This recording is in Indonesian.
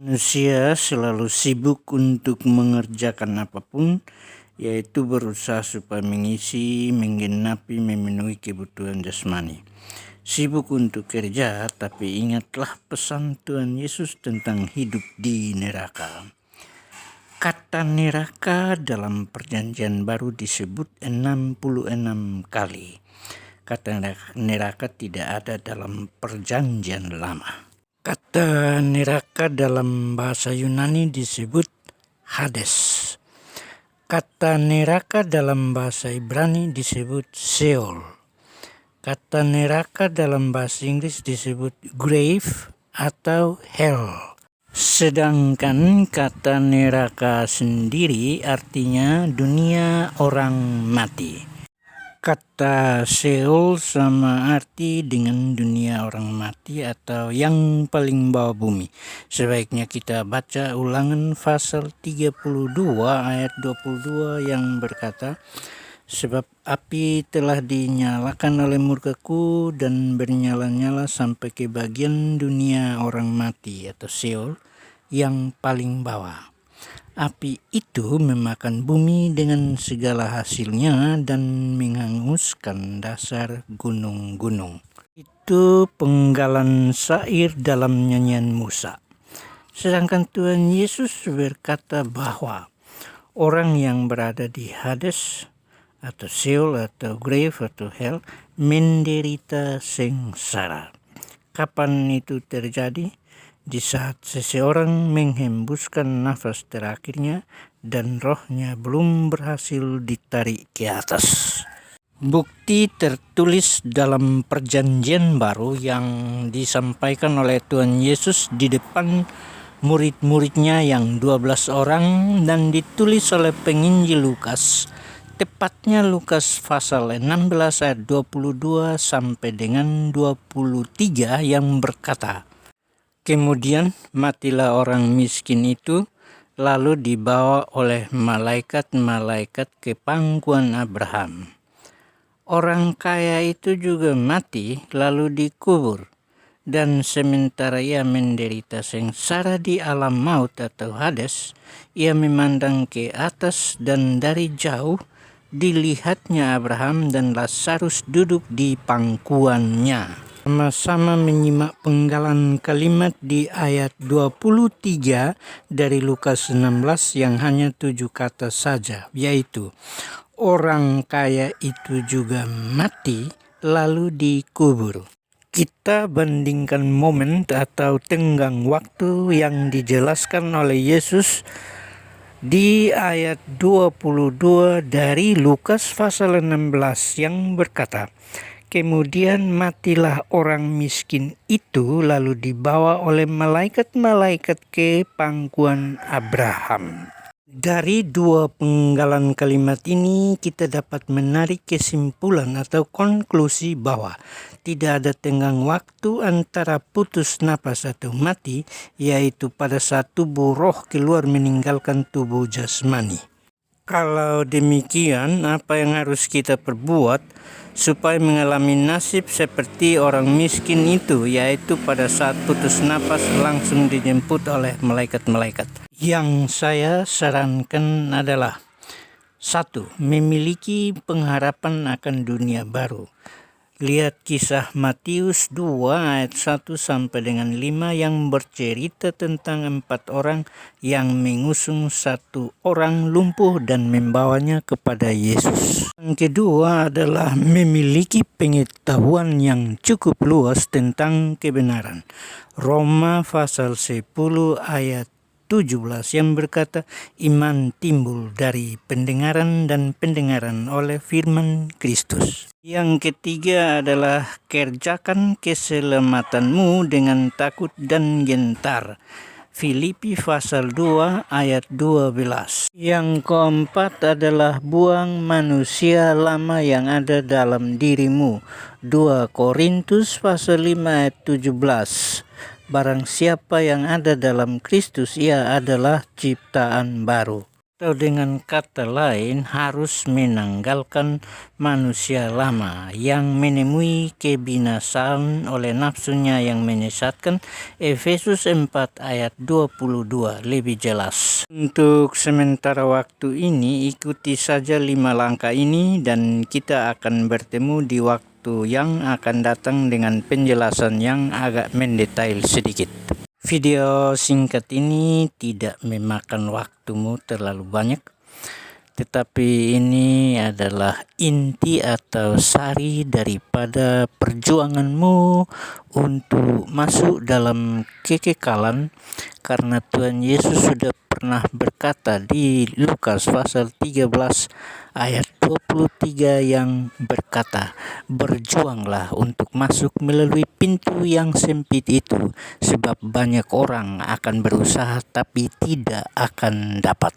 Manusia selalu sibuk untuk mengerjakan apapun, yaitu berusaha supaya mengisi, menggenapi, memenuhi kebutuhan jasmani. Sibuk untuk kerja, tapi ingatlah pesan Tuhan Yesus tentang hidup di neraka. Kata neraka dalam Perjanjian Baru disebut 66 kali. Kata neraka tidak ada dalam Perjanjian Lama. Kata neraka dalam bahasa Yunani disebut Hades. Kata neraka dalam bahasa Ibrani disebut Sheol. Kata neraka dalam bahasa Inggris disebut grave atau hell. Sedangkan kata neraka sendiri artinya dunia orang mati. Kata Sheol sama arti dengan dunia orang mati atau yang paling bawah bumi. Sebaiknya kita baca Ulangan pasal 32 ayat 22 yang berkata, sebab api telah dinyalakan oleh murkaku dan bernyala-nyala sampai ke bagian dunia orang mati atau Sheol yang paling bawah. Api itu memakan bumi dengan segala hasilnya dan menghanguskan dasar gunung-gunung. Itu penggalan syair dalam nyanyian Musa. Sedangkan Tuhan Yesus berkata bahwa orang yang berada di Hades atau Sheol atau grave atau hell menderita sengsara. Kapan itu terjadi? Di saat seseorang menghembuskan nafas terakhirnya dan rohnya belum berhasil ditarik ke atas. Bukti tertulis dalam Perjanjian Baru yang disampaikan oleh Tuhan Yesus di depan murid-muridnya yang 12 orang dan ditulis oleh penginjil Lukas. Tepatnya Lukas pasal 16 ayat 22 sampai dengan 23 yang berkata, kemudian matilah orang miskin itu, lalu dibawa oleh malaikat-malaikat ke pangkuan Abraham. Orang kaya itu juga mati, lalu dikubur. Dan sementara ia menderita sengsara di alam maut atau Hades, ia memandang ke atas dan dari jauh dilihatnya Abraham dan Lazarus duduk di pangkuannya. Sama-sama menyimak penggalan kalimat di ayat 23 dari Lukas 16 yang hanya 7 kata saja, yaitu orang kaya itu juga mati lalu dikubur. Kita bandingkan momen atau tenggang waktu yang dijelaskan oleh Yesus di ayat 22 dari Lukas pasal 16 yang berkata, kemudian matilah orang miskin itu lalu dibawa oleh malaikat-malaikat ke pangkuan Abraham. Dari dua penggalan kalimat ini kita dapat menarik kesimpulan atau konklusi bahwa tidak ada tenggang waktu antara putus napas atau mati, yaitu pada saat tubuh roh keluar meninggalkan tubuh jasmani. Kalau demikian, apa yang harus kita perbuat supaya mengalami nasib seperti orang miskin itu, yaitu pada saat putus napas langsung dijemput oleh malaikat-malaikat? Yang saya sarankan adalah 1. Memiliki pengharapan akan dunia baru. Lihat kisah Matius 2 ayat 1 sampai dengan 5 yang bercerita tentang 4 orang yang mengusung 1 orang lumpuh dan membawanya kepada Yesus. Yang kedua adalah memiliki pengetahuan yang cukup luas tentang kebenaran. Roma pasal 10 ayat 17 yang berkata, iman timbul dari pendengaran dan pendengaran oleh firman Kristus. Yang ketiga adalah kerjakan keselamatanmu dengan takut dan gentar. Filipi pasal 2 ayat 12. Yang keempat adalah buang manusia lama yang ada dalam dirimu. 2 Korintus pasal 5 ayat 17. Barang siapa yang ada dalam Kristus, ia adalah ciptaan baru. Atau dengan kata lain, harus menanggalkan manusia lama yang menemui kebinasaan oleh nafsunya yang menyesatkan. Efesus 4 ayat 22 lebih jelas. Untuk sementara waktu ini, ikuti saja 5 langkah ini dan kita akan bertemu di waktu yang akan datang dengan penjelasan yang agak mendetail sedikit. Video singkat ini tidak memakan waktumu terlalu banyak, tetapi ini adalah inti atau sari daripada perjuanganmu untuk masuk dalam kekekalan, karena Tuhan Yesus sudah pernah berkata di Lukas pasal 13 ayat 23 yang berkata, "Berjuanglah untuk masuk melalui pintu yang sempit itu, sebab banyak orang akan berusaha tapi tidak akan dapat."